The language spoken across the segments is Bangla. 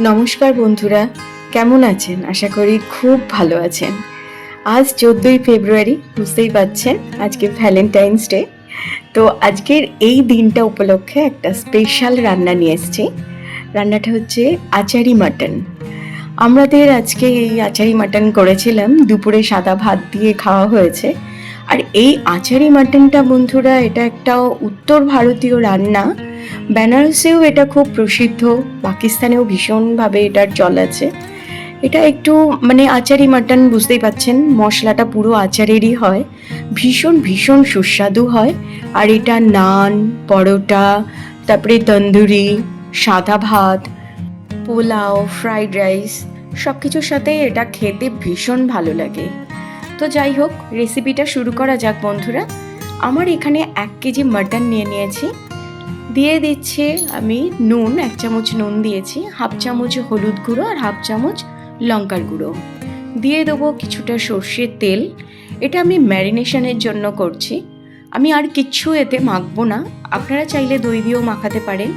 নমস্কার বন্ধুরা, কেমন আছেন? আশা করি খুব ভালো আছেন। আজ 14ই ফেব্রুয়ারি, বুঝতেই পারছেন আজকে ভ্যালেন্টাইন্স ডে। তো আজকের এই দিনটা উপলক্ষে একটা স্পেশাল রান্না নিয়ে এসেছি। রান্নাটা হচ্ছে আচারি মাটন। আমাদের আজকে এই আচারি মাটন করেছিলাম, দুপুরে সাদা ভাত দিয়ে খাওয়া হয়েছে। আর এই আচারি মাটনটা বন্ধুরা, এটা একটা উত্তর ভারতীয় রান্না। বেনারসেও এটা খুব প্রসিদ্ধ, পাকিস্তানেও ভীষণভাবে এটার চল আছে। এটা একটু আচারি মাটন, বুঝতেই পাচ্ছেন মশলাটা পুরো আচারেরই হয়, ভীষণ ভীষণ সুস্বাদু হয়। আর এটা নান, পরোটা, তারপরে তন্দুরি, সাদা ভাত, পোলাও, ফ্রাইড রাইস সব কিছুর সাথে এটা খেতে ভীষণ ভালো লাগে। তো যাই হোক, রেসিপিটা শুরু করা যাক বন্ধুরা। আমার এখানে 1 কেজি মাটন নিয়ে নিয়েছি। দিয়ে দিচ্ছি আমি নুন, 1 চামচ নুন দিয়েছি, হাফ চামচ হলুদ গুঁড়ো আর হাফ চামচ লঙ্কার গুঁড়ো। দিয়ে দেবো কিছুটা সর্ষের তেল। এটা আমি ম্যারিনেশনের জন্য করছি, আমি আর কিচ্ছু এতে মাখবো না, আপনারা চাইলে দই দিয়েও মাখাতে পারেন।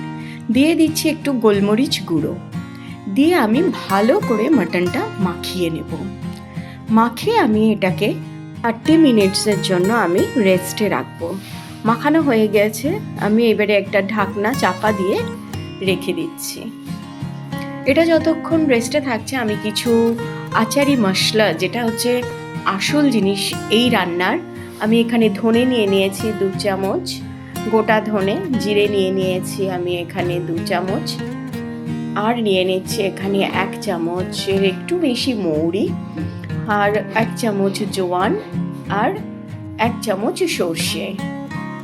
দিয়ে দিচ্ছি একটু গোলমরিচ গুঁড়ো, দিয়ে আমি ভালো করে মাটনটা মাখিয়ে নেব। মাখিয়ে আমি এটাকে 30 মিনিটসের জন্য আমি রেস্টে রাখবো। মাখানো হয়ে গেছে, আমি এবারে একটা ঢাকনা চাপা দিয়ে রেখে দিচ্ছি। এটা যতক্ষণ রেস্টে থাকছে আমি কিছু আচারি মশলা, যেটা হচ্ছে আসল জিনিস এই রান্নার, আমি এখানে ধনে নিয়ে নিয়েছি 2 চামচ, গোটা ধনে, জিরে নিয়ে নিয়েছি আমি এখানে 2 চামচ, আর নিয়ে নিচ্ছি এখানে 1 চামচের একটু বেশি মৌরি, আর 1 চামচ জোয়ান, আর 1 চামচ সর্ষে।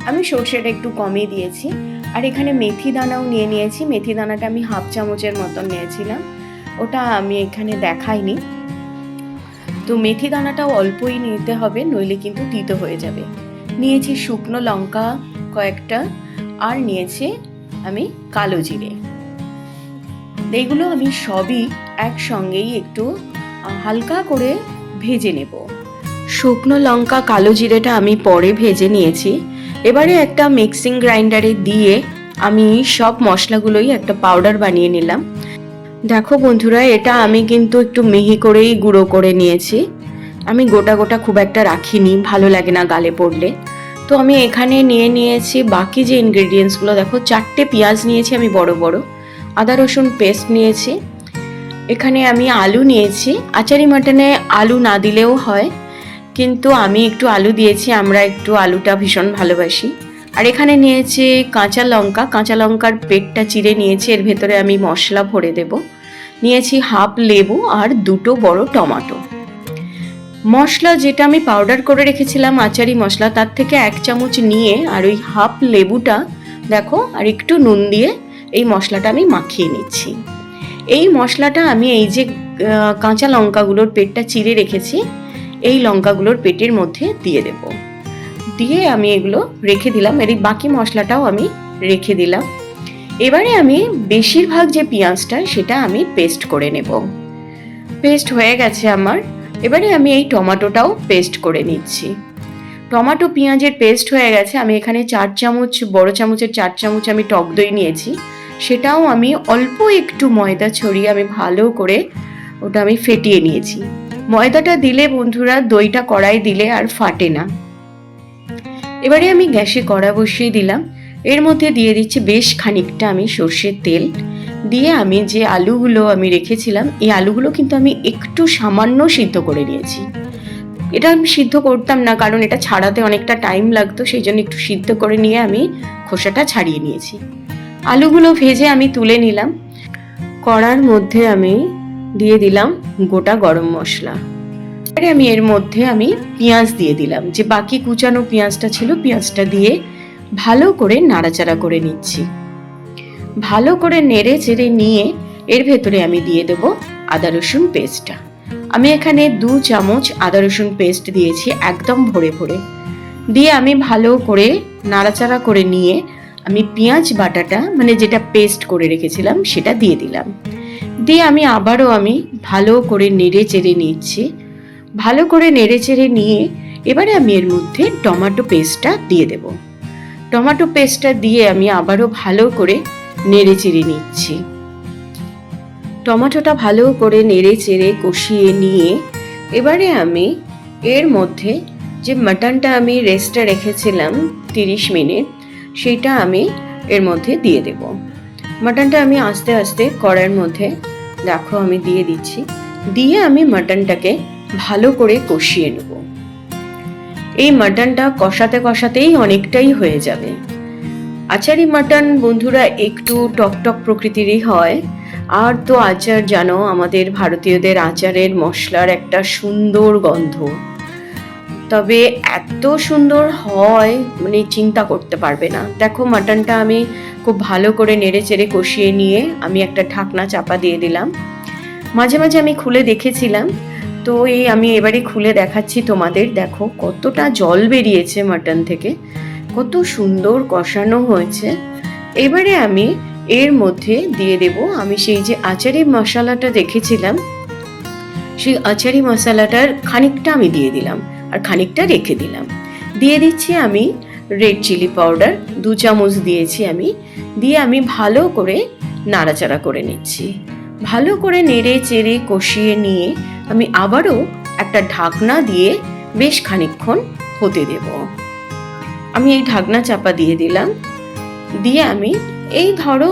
আমি সর্ষেটা একটু কমই দিয়েছি। আর এখানে মেথি দানাও নিয়ে নিয়েছি, মেথি দানাটা আমি হাফ চামচের মতন নিয়েছিলাম, ওটা আমি এখানে দেখাইনি। তো মেথি দানাটাও অল্পই নিতে হবে, নইলে কিন্তু তিতো হয়ে যাবে। নিয়েছি শুকনো লঙ্কা কয়েকটা, আর নিয়েছি আমি কালো জিরে। এইগুলো আমি সবই একসঙ্গেই একটু হালকা করে ভেজে নেব। শুকনো লঙ্কা, কালো জিরেটা আমি পরে ভেজে নিয়েছি। এবারে একটা মিক্সিং গ্রাইন্ডারে দিয়ে আমি সব মশলাগুলোই একটা পাউডার বানিয়ে নিলাম। দেখো বন্ধুরা, এটা আমি কিন্তু একটু মিহি করেই গুঁড়ো করে নিয়েছি, আমি গোটা গোটা খুব একটা রাখিনি, ভালো লাগে না গালে পড়লে। তো আমি এখানে নিয়ে নিয়েছি বাকি যে ইনগ্রেডিয়েন্টসগুলো, দেখো 4টে পেঁয়াজ নিয়েছি আমি বড় বড়, আদা রসুন পেস্ট নিয়েছি, এখানে আমি আলু নিয়েছি। আচারি মাটনে আলু না দিলেও হয়, কিন্তু আমি একটু আলু দিয়েছি, আমরা একটু আলুটা ভীষণ ভালোবাসি। আর এখানে নিয়েছি কাঁচা লঙ্কা, কাঁচা লঙ্কার পেটটা চিড়ে নিয়েছি, এর ভেতরে আমি মশলা ভরে দেব। নিয়েছি হাফ লেবু আর 2টো বড় টমেটো। মশলা যেটা আমি পাউডার করে রেখেছিলাম আচারি মশলা, তার থেকে 1 চামচ নিয়ে আর ওই হাফ লেবুটা দেখো আর একটু নুন দিয়ে এই মশলাটা আমি মাখিয়ে নিচ্ছি। এই মশলাটা আমি এই যে কাঁচা লঙ্কাগুলোর পেটটা চিড়ে রেখেছি, এই লঙ্কাগুলোর পেটের মধ্যে দিয়ে দেব। দিয়ে আমি এগুলো রেখে দিলাম, এর বাকি মশলাটাও আমি রেখে দিলাম। এবারে আমি বেশিরভাগ যে পেঁয়াজটা সেটা আমি পেস্ট করে নেব। পেস্ট হয়ে গেছে আমার, এবারে আমি এই টমেটোটাও পেস্ট করে নিচ্ছি। টমেটো পেঁয়াজের পেস্ট হয়ে গেছে। আমি এখানে 4 চামচ, বড় চামচের 4 চামচ আমি টক দই নিয়েছি, সেটাও আমি অল্প একটু ময়দা ছড়িয়ে আমি ভালো করে ওটা আমি ফেটিয়ে নিয়েছি। ময়দাটা দিলে বন্ধুরা, দইটা কড়াই দিলে আর ফাটে না। এবারে আমি গ্যাসে কড়া বসিয়ে দিলাম, এর মধ্যে দিয়ে দিচ্ছি বেশ খানিকটা আমি সর্ষের তেল। দিয়ে আমি যে আলুগুলো আমি রেখেছিলাম, এই আলুগুলো কিন্তু আমি একটু সামান্য সিদ্ধ করে নিয়েছি। এটা আমি সিদ্ধ করতাম না, কারণ এটা ছাড়াতে অনেকটা টাইম লাগতো, সেই জন্য একটু সিদ্ধ করে নিয়ে আমি খোসাটা ছাড়িয়ে নিয়েছি। আলুগুলো ভেজে আমি তুলে নিলাম। কড়ার মধ্যে আমি দিয়ে দিলাম গোটা গরম মশলা। এবারে আমি এর মধ্যে আমি পেঁয়াজ দিয়ে দিলাম, যে বাকি কুচানো পেঁয়াজটা ছিল, পেঁয়াজটা দিয়ে ভালো করে নাড়াচাড়া করে নিচ্ছি। ভালো করে নেড়ে চেড়ে নিয়ে এর ভেতরে আমি দিয়ে দেব আদা রসুন পেস্টটা। আমি এখানে 2 চামচ আদা রসুন পেস্ট দিয়েছি, একদম ভরে ভরে। দিয়ে আমি ভালো করে নাড়াচাড়া করে নিয়ে আমি পেঁয়াজ বাটাটা, যেটা পেস্ট করে রেখেছিলাম, সেটা দিয়ে দিলাম। দিয়ে আমি আবারও ভালো করে নেড়ে চেড়ে নিচ্ছি। ভালো করে নেড়ে চেড়ে নিয়ে এবারে আমি এর মধ্যে টমেটো পেস্টটা দিয়ে দেব। টমেটো পেস্টটা দিয়ে আমি আবারও ভালো করে নেড়ে চেড়ে নিচ্ছি। টমেটোটা ভালো করে নেড়ে চেড়ে কষিয়ে নিয়ে এবারে আমি এর মধ্যে যে মাটনটা আমি রেস্টে রেখেছিলাম 30 মিনিট, সেটা আমি এর মধ্যে দিয়ে দেব। মাটনটা আমি আস্তে আস্তে কড়াইয়ের মধ্যে দেখো আমি দিয়ে দিচ্ছি, দিয়ে আমি মাটনটাকে ভালো করে কষিয়ে নেব। এই মাটনটা কষাতে কষাতেই অনেকটাই হয়ে যাবে। আচারি মাটন বন্ধুরা একটু টকটক প্রকৃতিরই হয়। আর তো আচার জানো, আমাদের ভারতীয়দের আচারের মশলার একটা সুন্দর গন্ধ, তবে এত সুন্দর হয় মানে চিন্তা করতে পারবে না। দেখো মাটনটা আমি খুব ভালো করে নেড়ে চেড়ে কষিয়ে নিয়ে আমি একটা ঢাকনা চাপা দিয়ে দিলাম। মাঝে মাঝে আমি খুলে দেখেছিলাম, তো এই আমি এবারে খুলে দেখাচ্ছি তোমাদের। দেখো কতটা জল বেরিয়েছে মাটন থেকে, কত সুন্দর কষানো হয়েছে। এবারে আমি এর মধ্যে দিয়ে দেব আমি সেই যে আচারি মশলাটা দেখেছিলাম, সেই আচারি মশলাটার খানিকটা আমি দিয়ে দিলাম আর খানিকটা রেখে দিলাম। দিয়ে দিচ্ছি আমি রেড চিলি পাউডার 2 চামচ দিয়েছি আমি, দিয়ে আমি ভালো করে নাড়াচাড়া করে নিচ্ছি। ভালো করে নেড়ে চেড়ে কষিয়ে নিয়ে আমি আবারও একটা ঢাকনা দিয়ে বেশ খানিকক্ষণ হতে দেব। আমি এই ঢাকনা চাপা দিয়ে দিলাম, দিয়ে আমি এই ধরো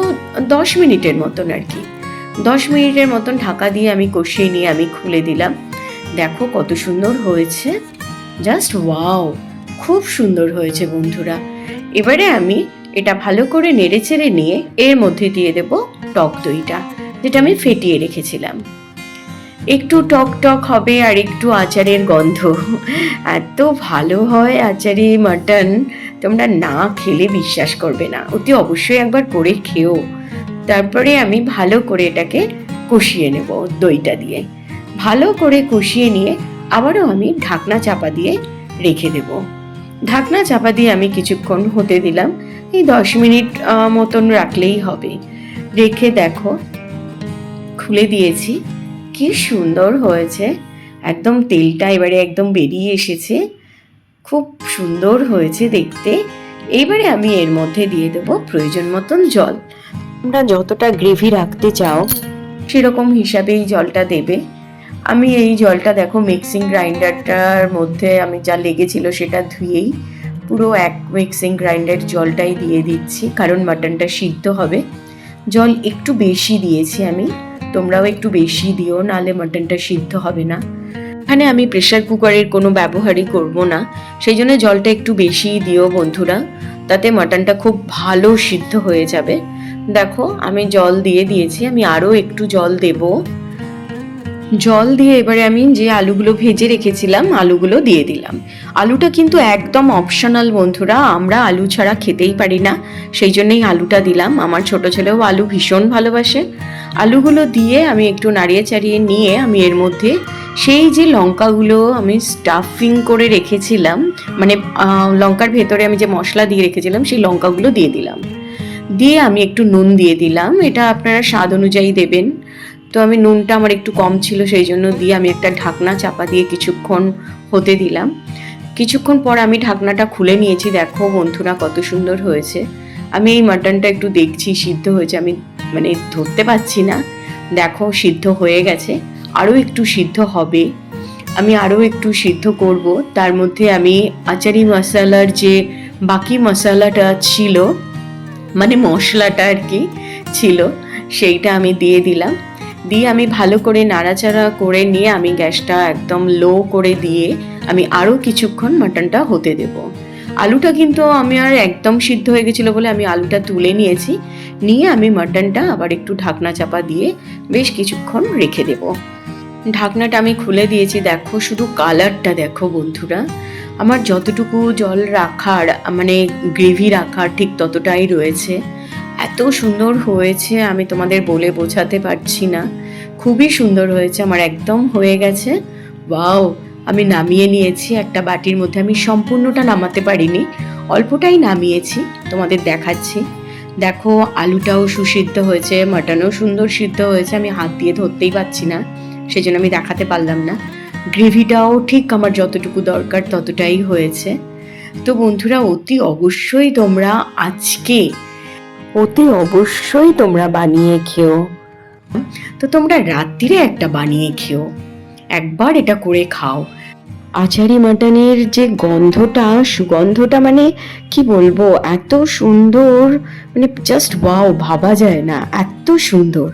10 মিনিটের মতন আর কি 10 মিনিটের মতন ঢাকা দিয়ে আমি কষিয়ে নিয়ে আমি খুলে দিলাম। দেখো কত সুন্দর হয়েছে, জাস্ট ওয়াও, খুব সুন্দর হয়েছে বন্ধুরা। এবারে আমি এটা ভালো করে নেড়েচেড়ে নিয়ে এর মধ্যে দিয়ে দেব টক দইটা, যেটা আমি ফেটিয়ে রেখেছিলাম। একটু টক টক হবে আর একটু আচারের গন্ধ, এত ভালো হয় আচারি মাটন, তোমরা না খেলে বিশ্বাস করবে না। অতি অবশ্যই একবার করে খেও। তারপরে আমি ভালো করে এটাকে কষিয়ে নেব দইটা দিয়ে। ভালো করে কষিয়ে নিয়ে আবারও আমি ঢাকনা চাপা দিয়ে রেখে দেব। ঢাকনা চাপা দিয়ে আমি কিছুক্ষণ হতে দিলাম, এই 10 মিনিট মতন রাখলেই হবে। রেখে দেখো খুলে দিয়েছি, কি সুন্দর হয়েছে, একদম তেলটা এবারে একদম বেরিয়ে এসেছে, খুব সুন্দর হয়েছে দেখতে। এইবারে আমি এর মধ্যে দিয়ে দেব প্রয়োজন মতন জল। তোমরা যতটা গ্রেভি রাখতে চাও সেরকম হিসাবে এই জলটা দেবে। আমি এই জলটা দেখো মিক্সিং গ্রাইন্ডারটার মধ্যে আমি যা লেগেছিল সেটা ধুয়েই পুরো এক মিক্সিং গ্রাইন্ডার জলটাই দিয়ে দিচ্ছি, কারণ মাটনটা সিদ্ধ হবে। জল একটু বেশি দিয়েছি আমি, তোমরাও একটু বেশি দিও, নাহলে মাটনটা সিদ্ধ হবে না। এখানে আমি প্রেসার কুকারের কোনো ব্যবহারই করব না, সেই জন্য জলটা একটু বেশিই দিও বন্ধুরা, তাতে মাটনটা খুব ভালো সিদ্ধ হয়ে যাবে। দেখো আমি জল দিয়ে দিয়েছি, আমি আরও একটু জল দেব। জল দিয়ে এবারে আমি যে আলুগুলো ভেজে রেখেছিলাম আলুগুলো দিয়ে দিলাম। আলুটা কিন্তু একদম অপশনাল বন্ধুরা, আমরা আলু ছাড়া খেতেই পারি না, সেই জন্যই আলুটা দিলাম। আমার ছোট ছেলেও আলু ভীষণ ভালোবাসে। আলুগুলো দিয়ে আমি একটু নাড়িয়ে চাড়িয়ে নিয়ে আমি এর মধ্যে সেই যে লঙ্কাগুলো আমি স্টাফিং করে রেখেছিলাম, মানে লঙ্কার ভেতরে আমি যে মশলা দিয়ে রেখেছিলাম সেই লঙ্কাগুলো দিয়ে দিলাম। দিয়ে আমি একটু নুন দিয়ে দিলাম, এটা আপনারা স্বাদ অনুযায়ী দেবেন। তো আমি নুনটা আমার একটু কম ছিল, সেই জন্য দিয়ে আমি একটা ঢাকনা চাপা দিয়ে কিছুক্ষণ হতে দিলাম। কিছুক্ষণ পর আমি ঢাকনাটা খুলে নিয়েছি। দেখো বন্ধুরা কত সুন্দর হয়েছে। আমি এই মাটনটা একটু দেখছি সিদ্ধ হয়েছে, আমি মানে ধরতে পারছি না। দেখো সিদ্ধ হয়ে গেছে, আরও একটু সিদ্ধ হবে, আমি আরও একটু সিদ্ধ করব। তার মধ্যে আমি আচারি মশলার যে বাকি মশলাটা ছিল, মানে মশলাটা আর কি ছিল, সেইটা আমি দিয়ে দিলাম। দিয়ে আমি ভালো করে নাড়াচাড়া করে নিয়ে আমি গ্যাসটা একদম লো করে দিয়ে আমি আরও কিছুক্ষণ মাটনটা হতে দেব। আলুটা কিন্তু আমি আর একদম সিদ্ধ হয়ে গেছিলো বলে আমি আলুটা তুলে নিয়েছি, নিয়ে আমি মাটনটা আবার একটু ঢাকনা চাপা দিয়ে বেশ কিছুক্ষণ রেখে দেব। ঢাকনাটা আমি খুলে দিয়েছি। দেখো শুধু কালারটা দেখো বন্ধুরা, আমার যতটুকু জল রাখার মানে গ্রেভি রাখার ঠিক ততটাই রয়েছে। এত সুন্দর হয়েছে আমি তোমাদের বলে বোঝাতে পারছি না, খুবই সুন্দর হয়েছে, আমার একদম হয়ে গেছে। ওয়াও, আমি নামিয়ে নিয়েছি একটা বাটির মধ্যে। আমি সম্পূর্ণটা নামাতে পারিনি, অল্পটাই নামিয়েছি, তোমাদের দেখাচ্ছি। দেখো আলুটাও সুসিদ্ধ হয়েছে, মাটনও সুন্দর সিদ্ধ হয়েছে, আমি হাত দিয়ে ধরতেই পারছি না, সেজন্য আমি দেখাতে পারলাম না। গ্রেভিটাও ঠিক আমার যতটুকু দরকার ততটাই হয়েছে। তো বন্ধুরা অতি অবশ্যই তোমরা বানিয়ে খেও, তো তোমরা রাত্রিরে একটা বানিয়ে খেও, একবার এটা করে খাও। আচারি মাটনের যে গন্ধটা, সুগন্ধটা, মানে কি বলবো, এত সুন্দর, মানে জাস্ট ওয়াও, ভাবা যায় না, এত সুন্দর।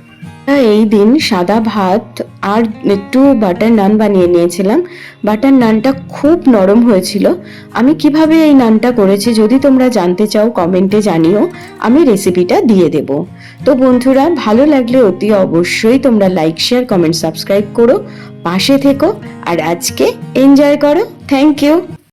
এই দিন সাদা ভাত আর একটু বাটার নান বানিয়ে নিয়েছিলাম। বাটার নানটা খুব নরম হয়েছিল। আমি কিভাবে এই নানটা করেছি যদি তোমরা জানতে চাও কমেন্টে জানিও, আমি রেসিপিটা দিয়ে দেব। তো বন্ধুরা, ভালো লাগলে অতি অবশ্যই তোমরা লাইক, শেয়ার, কমেন্ট, সাবস্ক্রাইব করো, পাশে থেকো আর আজকে এনজয় করো। Thank you.